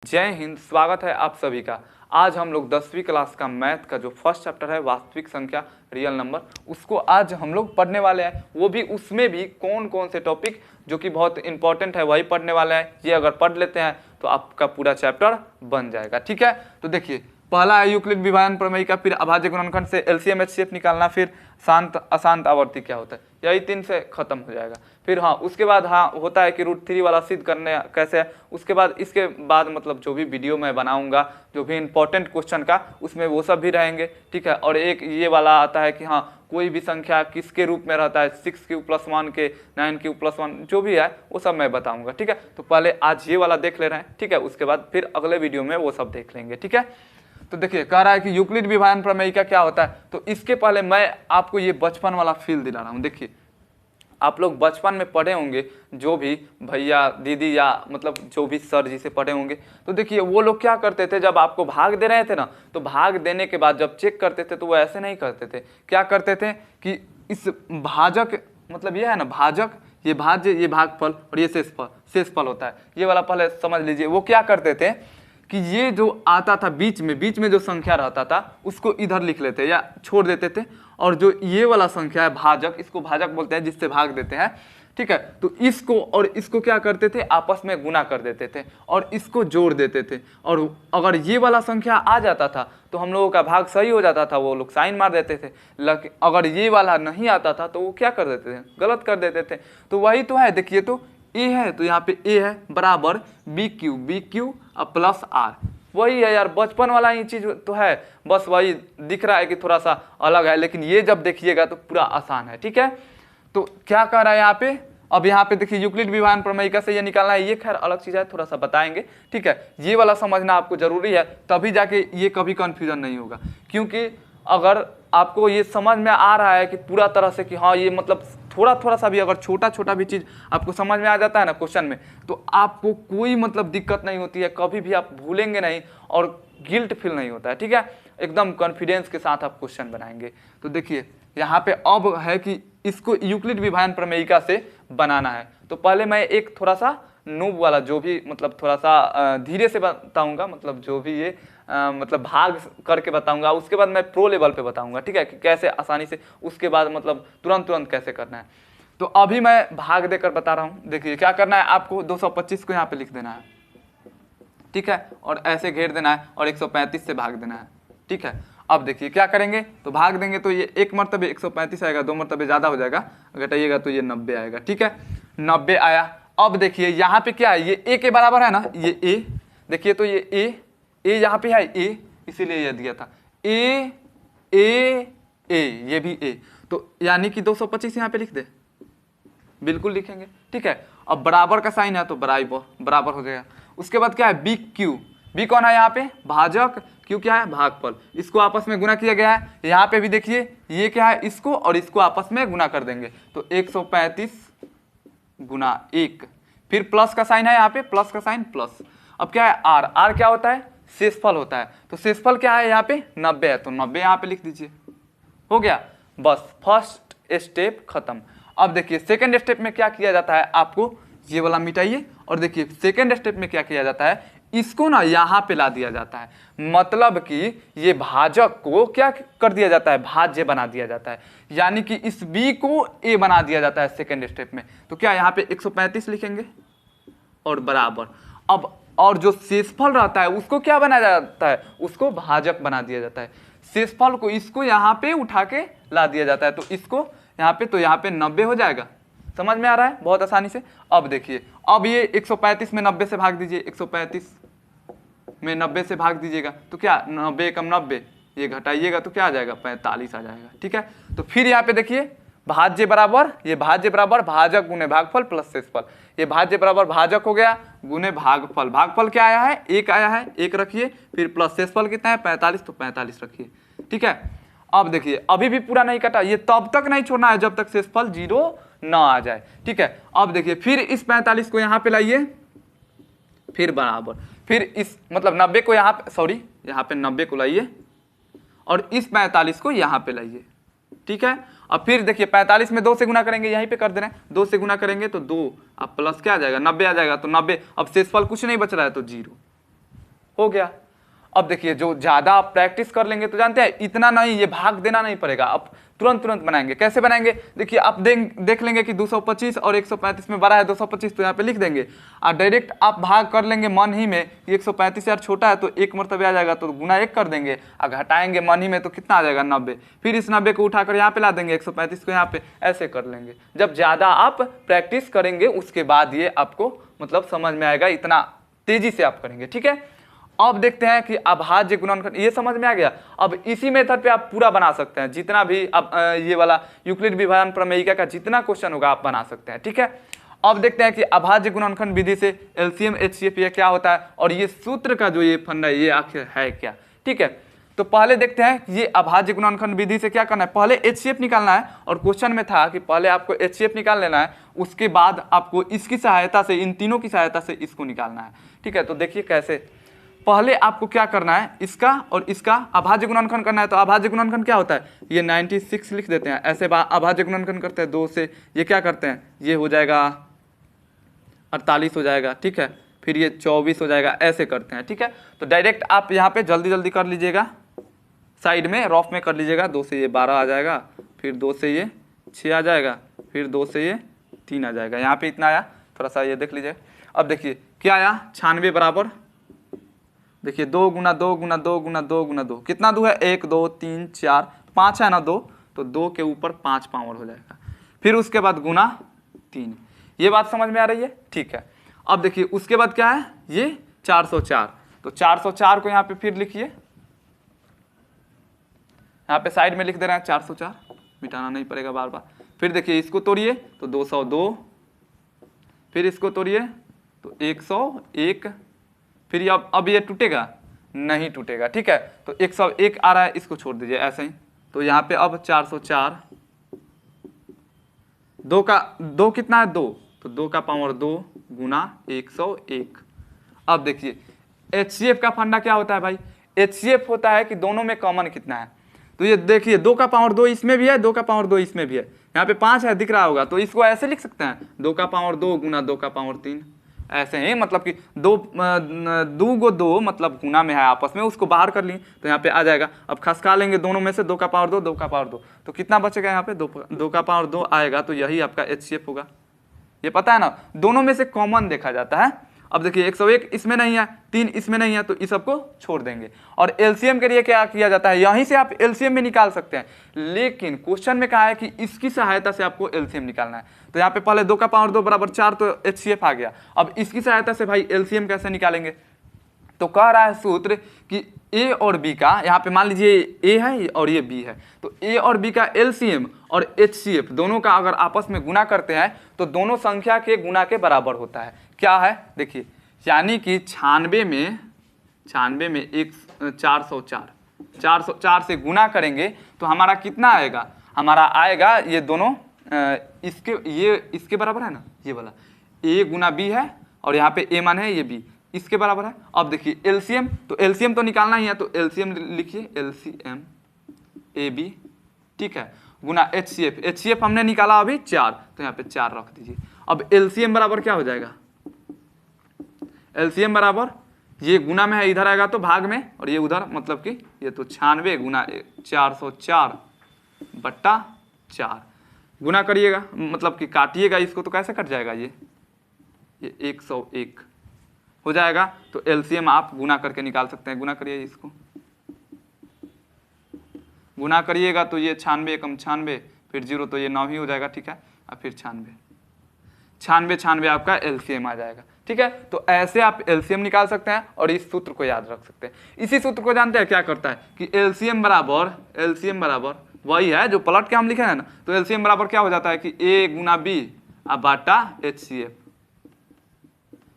जय हिंद। स्वागत है आप सभी का। आज हम लोग 10वीं क्लास का मैथ का जो फर्स्ट चैप्टर है वास्तविक संख्या रियल नंबर, उसको आज हम लोग पढ़ने वाले हैं। वो भी उसमें भी कौन कौन से टॉपिक जो कि बहुत इंपॉर्टेंट है वही पढ़ने वाले हैं। ये अगर पढ़ लेते हैं तो आपका पूरा चैप्टर बन जाएगा। ठीक है, तो देखिए पहला है यूक्लिड विभाजन प्रमेय का, फिर अभाज्य गुणनखंड से एलसीएम एचसीएफ निकालना, फिर शांत अशांत आवर्ती क्या होता है, यही 3 से खत्म हो जाएगा। फिर हाँ उसके बाद हाँ होता है कि √3 वाला सिद्ध करने कैसे है। उसके बाद इसके बाद मतलब जो भी वीडियो मैं बनाऊंगा जो भी इंपॉर्टेंट क्वेश्चन का उसमें वो सब भी रहेंगे। ठीक है, और एक ये वाला आता है कि हाँ कोई भी संख्या किसके रूप में रहता है, 6³ + 1 के 9³ + 1 जो भी है वो सब मैं बताऊंगा। ठीक है, तो पहले आज ये वाला देख ले रहे हैं। ठीक है, उसके बाद फिर अगले वीडियो में वो सब देख लेंगे। ठीक है, तो देखिए कह रहा है कि यूक्लिड विभाजन प्रमेय का क्या होता है। तो इसके पहले मैं आपको ये बचपन वाला फील दिला रहा हूँ। देखिए आप लोग बचपन में पढ़े होंगे, जो भी भैया दीदी या मतलब जो भी सर जी से पढ़े होंगे, तो देखिए वो लोग क्या करते थे, जब आपको भाग दे रहे थे ना, तो भाग देने के बाद जब चेक करते थे तो वो ऐसे नहीं करते थे। क्या करते थे कि इस भाजक मतलब ये है ना भाजक, ये भाज्य, ये भागफल और ये शेषफल होता है, ये वाला पहले समझ लीजिए। वो क्या करते थे कि ये जो आता था बीच में जो संख्या रहता था उसको इधर लिख लेते या छोड़ देते थे, और जो ये वाला संख्या है भाजक, इसको भाजक बोलते हैं जिससे भाग देते हैं। ठीक है, तो इसको और इसको क्या करते थे, आपस में गुना कर देते थे और इसको जोड़ देते थे। और अगर ये वाला संख्या आ जाता था तो हम लोगों का भाग सही हो जाता था, वो लोग साइन मार देते थे। लेकिन अगर ये वाला नहीं आता था तो वो क्या कर देते थे, गलत कर देते थे। तो वही तो है, देखिए तो ए है तो यहाँ पे ए है बराबर BQ + R। वही है यार, बचपन वाला ही चीज तो है, बस वही दिख रहा है कि थोड़ा सा अलग है, लेकिन ये जब देखिएगा तो पूरा आसान है। ठीक है, तो क्या कर रहा है यहाँ पे, अब यहाँ पे देखिए यूक्लिड विभाजन प्रमेय का से ये निकालना है, ये खैर अलग चीज है, थोड़ा सा बताएंगे। ठीक है, ये वाला समझना आपको जरूरी है, तभी जाके ये कभी कंफ्यूजन नहीं होगा। क्योंकि अगर आपको ये समझ में आ रहा है कि पूरा तरह से कि हाँ ये मतलब थोड़ा सा भी अगर छोटा भी चीज़ आपको समझ में आ जाता है ना क्वेश्चन में, तो आपको कोई मतलब दिक्कत नहीं होती है, कभी भी आप भूलेंगे नहीं और गिल्ट फील नहीं होता है। ठीक है, एकदम कॉन्फिडेंस के साथ आप क्वेश्चन बनाएंगे। तो देखिए यहाँ पे अब है कि इसको यूक्लिड विभाजन प्रमेयिका से बनाना है। तो पहले मैं एक थोड़ा सा नूब वाला जो भी मतलब थोड़ा सा धीरे से बताऊंगा, मतलब जो भी ये मतलब भाग करके बताऊंगा, उसके बाद मैं प्रो लेवल पे बताऊंगा। ठीक है, कि कैसे आसानी से उसके बाद मतलब तुरंत कैसे करना है। तो अभी मैं भाग देकर बता रहा हूँ। देखिए क्या करना है, आपको 225 को यहाँ पे लिख देना है। ठीक है, और ऐसे घेर देना है और 135 से भाग देना है। ठीक है, अब देखिए क्या करेंगे, तो भाग देंगे तो ये एक मरतबे 135 आएगा, 2 मरतबे ज़्यादा हो जाएगा, घटाइएगा तो ये 90 आएगा। ठीक है, 90 आया। अब देखिए यहाँ पे क्या है, ये ए के बराबर है ना, ये ए, देखिए तो ये ए यहाँ पे है ए, इसीलिए ये दिया था ए ए ए, ये भी ए, तो यानी कि 225 यहाँ पे लिख दे, बिल्कुल लिखेंगे। ठीक है, अब बराबर का साइन है तो बराबर हो जाएगा। उसके बाद क्या है, बी कौन है यहाँ पे, भाजक, क्यू क्या है, भागफल। इसको आपस में गुना किया गया है। यहाँ पे भी देखिए ये क्या है, इसको और इसको आपस में गुना कर देंगे तो 135 गुना 1, फिर प्लस का साइन है यहाँ पे, प्लस का साइन प्लस। अब क्या है, आर क्या होता है, शेषफल होता है। तो शेषफल क्या है यहाँ पे, 90 है, तो 90 यहाँ पे लिख दीजिए, हो गया। बस फर्स्ट स्टेप खत्म। अब देखिए सेकंड स्टेप में क्या किया जाता है, आपको ये वाला मिटाइए और देखिए सेकंड स्टेप में क्या किया जाता है, इसको ना यहाँ पे ला दिया जाता है। मतलब कि ये भाजक को क्या कर दिया जाता है, भाज्य बना दिया जाता है, यानी कि इस बी को ए बना दिया जाता है सेकंड स्टेप में। तो क्या यहाँ पे 135 लिखेंगे और बराबर। अब और जो शेषफल रहता है उसको क्या बनाया जाता है, उसको भाजक बना दिया जाता है। शेषफल को इसको यहाँ पे उठा के ला दिया जाता है, तो इसको यहाँ पे, तो यहाँ पे 90 हो जाएगा। समझ में आ रहा है बहुत आसानी से। अब देखिए, अब ये 135 में 90 से भाग दीजिए, 135 में 90 से भाग दीजिएगा तो क्या 90 कम 90, ये घटाइएगा तो क्या आ जाएगा, 45 आ जाएगा। ठीक है, तो फिर यहाँ पे देखिए भाज्य बराबर, ये भाज्य बराबर भाजक गुने भागफल प्लस शेषफल, ये भाज्य बराबर भाजक हो गया गुने भागफल। भागफल क्या आया है, 1 आया है, 1 रखिए, फिर प्लस शेषफल कितना है 45, तो 45 रखिए। ठीक है, अब देखिए अभी भी पूरा नहीं कटा, ये तब तक नहीं छोड़ना है जब तक शेषफल 0 ना आ जाए। ठीक है, अब देखिए फिर इस 45 को यहाँ पे लाइए, फिर बराबर, फिर इस मतलब 90 को यहाँ पे, सॉरी यहाँ पे 90 को लाइए और इस 45 को यहाँ पे लाइए। ठीक है, अब फिर देखिए 45 में 2 से गुना करेंगे, यहीं पे कर दे रहे हैं, 2 से गुना करेंगे तो 2, अब प्लस क्या आ जाएगा 90 आ जाएगा, तो 90, अब शेषफल कुछ नहीं बच रहा है तो 0। हो गया। अब देखिए जो ज़्यादा आप प्रैक्टिस कर लेंगे तो जानते हैं इतना नहीं, ये भाग देना नहीं पड़ेगा, आप तुरंत बनाएंगे। कैसे बनाएंगे देखिए, आप देख लेंगे कि 225 और 135 में बड़ा है 225, तो यहाँ पे लिख देंगे और डायरेक्ट आप भाग कर लेंगे मन ही में कि 135 यार छोटा है तो एक मरतबे आ जाएगा, तो गुना 1 कर देंगे और घटाएंगे मन ही में तो कितना आ जाएगा 90। फिर इस 90 को उठाकर यहाँ पे ला देंगे, 135 को यहाँ पे, ऐसे कर लेंगे। जब ज़्यादा आप प्रैक्टिस करेंगे उसके बाद ये आपको मतलब समझ में आएगा, इतना तेजी से आप करेंगे। ठीक है, अब देखते हैं कि अभाज्य गुणनखंड, ये समझ में आ गया। अब इसी मेथड पे आप पूरा बना सकते हैं, जितना भी अब ये वाला यूक्लिड विभाजन प्रमेयिका का जितना क्वेश्चन होगा आप बना सकते हैं। ठीक है, अब देखते हैं कि अभाज्य गुणनखंड विधि से एलसीएम एचसीएफ ये क्या होता है और ये सूत्र का जो ये फंडा ये आखिर है क्या। ठीक है, तो पहले देखते हैं ये अभाज्य गुणनखंड विधि से क्या करना है, पहले एचसीएफ निकालना है। और क्वेश्चन में था कि पहले आपको एचसीएफ निकाल लेना है, उसके बाद आपको इसकी सहायता से, इन तीनों की सहायता से इसको निकालना है। ठीक है, तो देखिए कैसे, पहले आपको क्या करना है, इसका और इसका अभाज्य गुणनखंड करना है। तो अभाज्य गुणनखंड क्या होता है, ये 96 लिख देते हैं, ऐसे अभाज्य गुणनखंड करते हैं 2 से, ये क्या करते हैं, ये हो जाएगा 48 हो जाएगा। ठीक है, फिर ये 24 हो जाएगा, ऐसे करते हैं। ठीक है, तो डायरेक्ट आप यहाँ पे जल्दी जल्दी कर लीजिएगा, साइड में रफ में कर लीजिएगा। 2 से ये 12 आ जाएगा, फिर 2 से ये 6 आ जाएगा, फिर 2 से ये 3 आ जाएगा। यहाँ पे इतना आया, थोड़ा सा ये देख लीजिए। अब देखिए क्या आया, 96 बराबर, देखिए 2 गुना 2 गुना 2 गुना 2 गुना 2, कितना 2 है, 1 2 3 4 5 है ना 2, तो 2 के ऊपर 5 पावर हो जाएगा। फिर उसके बाद गुना 3, ये बात समझ में आ रही है। ठीक है, अब देखिए उसके बाद क्या है, ये 404, तो 404 को यहाँ पे फिर लिखिए, यहाँ पे साइड में लिख दे रहे हैं 404, मिटाना नहीं पड़ेगा बार बार। फिर देखिए इसको तोड़िए तो 202, फिर इसको तोड़िए तो 101, फिर अब ये टूटेगा नहीं टूटेगा। ठीक है, तो 101 आ रहा है, इसको छोड़ दीजिए ऐसे ही। तो यहाँ पे अब 404, 2 का 2 कितना है 2, तो 2 का पावर 2 गुना 101। अब देखिए एचसीएफ का फंडा क्या होता है भाई, एचसीएफ होता है कि दोनों में कॉमन कितना है। तो ये देखिए 2 का पावर 2 इसमें भी है, 2 का पावर 2 इसमें भी है, यहाँ पे 5 है दिख रहा होगा, तो इसको ऐसे लिख सकते हैं 2 का पावर 2 गुना 2 का पावर 3, ऐसे ही। मतलब कि 2 गो 2 मतलब गुना में है आपस में, उसको बाहर कर लिए तो यहाँ पे आ जाएगा। अब खसका लेंगे दोनों में से, 2 का पावर 2 2 का पावर 2, तो कितना बचेगा यहाँ पे 2 का पावर 2 आएगा, तो यही आपका एचसीएफ होगा। ये पता है ना, दोनों में से कॉमन देखा जाता है। अब देखिए 101 इसमें नहीं है, 3 इसमें नहीं है, तो इस सबको छोड़ देंगे। और एलसीएम के लिए क्या किया जाता है, यहीं से आप एलसीएम में निकाल सकते हैं, लेकिन क्वेश्चन में कहा है कि इसकी सहायता से आपको एलसीएम निकालना है। तो यहाँ पे पहले 2 का पावर 2 बराबर 4, तो एचसीएफ आ गया। अब इसकी सहायता से भाई एलसीएम कैसे निकालेंगे, तो कह रहा है सूत्र कि ए और बी का, यहाँ पे मान लीजिए ए है और ये बी है, तो ए और बी का एलसीएम और एचसीएफ दोनों का अगर आपस में गुना करते हैं तो दोनों संख्या के गुना के बराबर होता है। क्या है देखिए, यानी कि 96 में एक 404 से गुना करेंगे तो हमारा कितना आएगा, हमारा आएगा ये दोनों इसके बराबर है ना, ये वाला ए गुना बी है और यहाँ पे ए मान है ये बी, इसके बराबर है। अब देखिए एलसीएम, तो एलसीएम तो निकालना ही है, तो एलसीएम लिखिए एलसीएम ए बी, ठीक है, गुना एचसीएफ, एचसीएफ हमने निकाला अभी 4, तो यहाँ पे 4 रख दीजिए। अब एलसीएम बराबर क्या हो जाएगा, एलसीएम बराबर ये गुना में है, इधर आएगा तो भाग में, और ये उधर, मतलब कि ये तो 96 गुना 404 बट्टा 4 गुना करिएगा, मतलब कि काटिएगा इसको तो कैसे कट जाएगा, ये 101 हो जाएगा। तो एलसीएम आप गुना करके निकाल सकते हैं, गुना करिए इसको, गुना करिएगा तो ये 96 कम 96 फिर 0, तो ये 9 ही हो जाएगा, ठीक है, और फिर 96 आपका एलसीएम आ जाएगा, ठीक है। तो ऐसे आप एलसीएम निकाल सकते हैं और इस सूत्र को याद रख सकते हैं। इसी सूत्र को जानते हैं क्या करता है कि एलसीएम बराबर वही है जो पलट के हम लिखे हैं ना, तो एलसीएम बराबर क्या हो जाता है कि ए गुना बी बाटा एचसीएफ,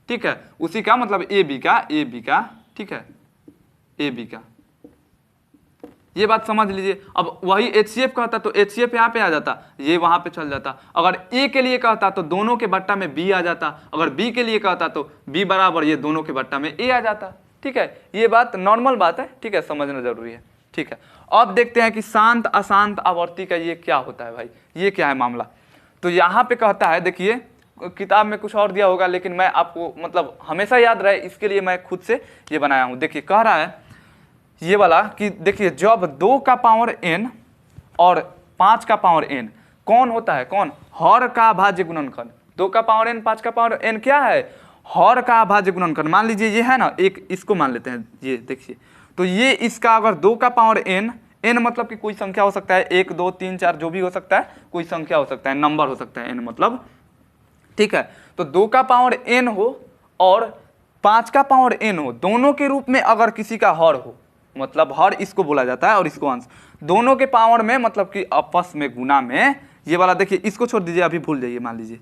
ठीक है, उसी का मतलब ए बी का, ठीक है, ए बी का, ये बात समझ लीजिए। अब वही एचसीएफ कहता तो एचसीएफ यहाँ पे आ जाता, ये वहां पे चल जाता। अगर ए के लिए कहता तो दोनों के बट्टा में बी आ जाता, अगर बी के लिए कहता तो बी बराबर ये दोनों के बट्टा में ए आ जाता, ठीक है। ये बात नॉर्मल बात है, ठीक है, समझना जरूरी है, ठीक है। अब देखते हैं कि शांत अशांत आवर्ती का ये क्या होता है भाई, ये क्या है मामला। तो यहाँ पे कहता है देखिए किताब में कुछ और दिया होगा, लेकिन मैं आपको मतलब हमेशा याद रहे इसके लिए मैं खुद से ये बनाया हूँ। देखिए कह रहा है ये वाला कि देखिए जब 2 का पावर n और 5 का पावर n कौन होता है, कौन, हर का अभाज्य गुणनखंड। 2 का पावर n 5 का पावर n क्या है, हर का अभाज्य गुणनखंड। मान लीजिए ये है ना, एक इसको मान लेते हैं, ये देखिए तो ये इसका अगर 2 का पावर n, n मतलब कि कोई संख्या हो सकता है, 1 2 3 4 जो भी हो सकता है, कोई संख्या हो सकता है, नंबर हो सकता है n मतलब, ठीक है। तो 2 का पावर n हो और 5 का पावर n हो, दोनों के रूप में अगर किसी का हर हो, मतलब हर इसको बोला जाता है और इसको अंश, दोनों के पावर में मतलब कि आपस में गुना में, ये वाला देखिए इसको छोड़ दीजिए, अभी भूल जाइए, मान लीजिए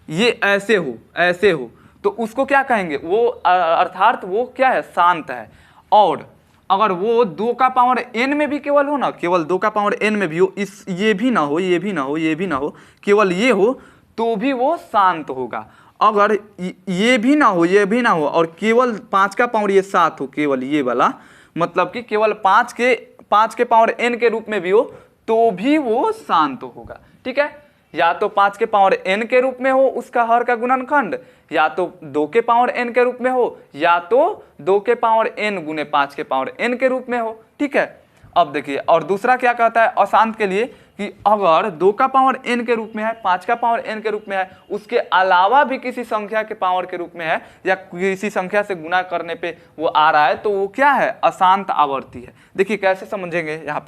ये ऐसे हो तो उसको क्या कहेंगे, वो अर्थात वो क्या है, शांत है। और अगर वो 2 का पावर n में भी केवल हो ना, केवल 2 का पावर n में भी हो, इस ये भी ना हो, ये भी ना हो, ये भी ना हो, केवल ये हो तो भी वो शांत होगा। अगर ये भी ना हो, ये भी ना हो और केवल 5 का पावर ये 7 हो, केवल ये वाला मतलब कि केवल 5 के पावर n के रूप में भी हो तो भी वो शांत होगा, ठीक है। या तो 5 के पावर n के रूप में हो उसका हर का गुणनखंड, या तो 2 के पावर n के रूप में हो, या तो 2 के पावर n गुने 5 के पावर n के रूप में हो, ठीक है। अब देखिए और दूसरा क्या कहता है अशांत के लिए, कि अगर 2 का पावर n के रूप में है, 5 का पावर n के रूप में है, उसके अलावा भी किसी संख्या के पावर के रूप में है, या किसी संख्या से गुना करने पे वो आ रहा है, तो वो क्या है, अशांत आवर्ती है। देखिए कैसे समझेंगे, यहाँ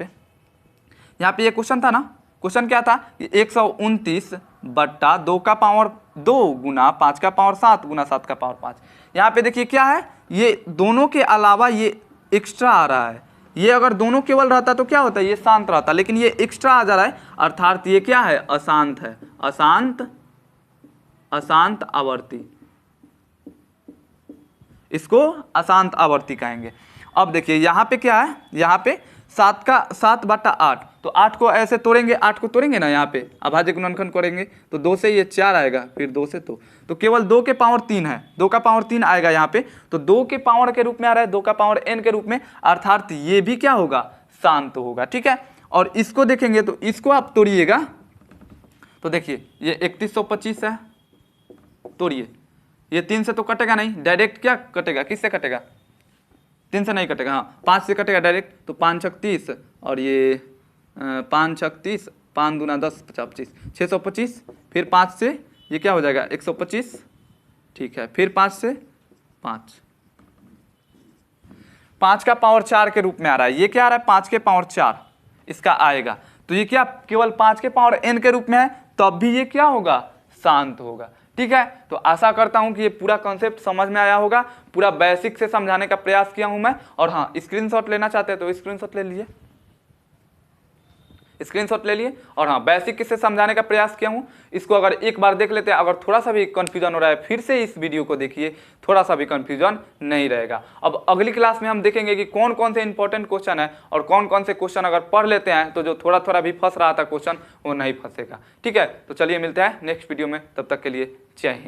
पे ये क्वेश्चन था ना, क्वेश्चन क्या था कि 129 बट्टा 2 का पावर 2 गुना 5 का पावर 7 गुना 7 का पावर 5। यहाँ पे देखिए क्या है, ये दोनों के अलावा ये एक्स्ट्रा आ रहा है, ये अगर दोनों केवल रहता तो क्या होता है, ये शांत रहता, लेकिन ये एक्स्ट्रा आ जा रहा है, अर्थात ये क्या है, अशांत है, अशांत आवर्ती, इसको अशांत आवर्ती कहेंगे। अब देखिए यहाँ पे क्या है, यहाँ पे 7 बट्टा 8, तो 8 को ऐसे तोड़ेंगे, 8 को तोड़ेंगे ना, यहाँ पे अभाज्य गुणनखंड करेंगे तो 2 से ये 4 आएगा, फिर 2 से तो केवल 2 के पावर 3 है, 2 का पावर 3 आएगा यहाँ पे, तो 2 के पावर के रूप में आ रहा है, 2 का पावर n के रूप में, अर्थात ये भी क्या होगा, शांत होगा, ठीक है। और इसको देखेंगे तो इसको आप तोड़िएगा तो देखिए ये 3125 है, तोड़िए, ये 3 से तो कटेगा नहीं, डायरेक्ट क्या कटेगा, किससे कटेगा, 3 से नहीं कटेगा, हाँ 5 से कटेगा डायरेक्ट, तो 5 छक 30 और ये 5 छक 30, 5 दूना 10 50 25 625, फिर 5 से ये क्या हो जाएगा 125, ठीक है, फिर 5 से 5 का पावर 4 के रूप में आ रहा है, ये क्या आ रहा है 5 के पावर 4 इसका आएगा, तो ये क्या केवल 5 के पावर n के रूप में है, तब भी ये क्या होगा, शांत होगा, ठीक है। तो आशा करता हूं कि ये पूरा कॉन्सेप्ट समझ में आया होगा, पूरा बेसिक से समझाने का प्रयास किया हूं मैं। और हाँ, स्क्रीनशॉट लेना चाहते हैं तो स्क्रीनशॉट ले लीजिए, स्क्रीनशॉट ले लिए। और हाँ, बेसिक से समझाने का प्रयास किया हूँ, इसको अगर एक बार देख लेते हैं, अगर थोड़ा सा भी कंफ्यूजन हो रहा है फिर से इस वीडियो को देखिए, थोड़ा सा भी कंफ्यूजन नहीं रहेगा। अब अगली क्लास में हम देखेंगे कि कौन कौन से इंपॉर्टेंट क्वेश्चन है और कौन कौन से क्वेश्चन अगर पढ़ लेते हैं तो जो थोड़ा थोड़ा भी फंस रहा था क्वेश्चन वो नहीं फंसेगा, ठीक है। तो चलिए मिलते हैं नेक्स्ट वीडियो में, तब तक के लिए जय हिंद।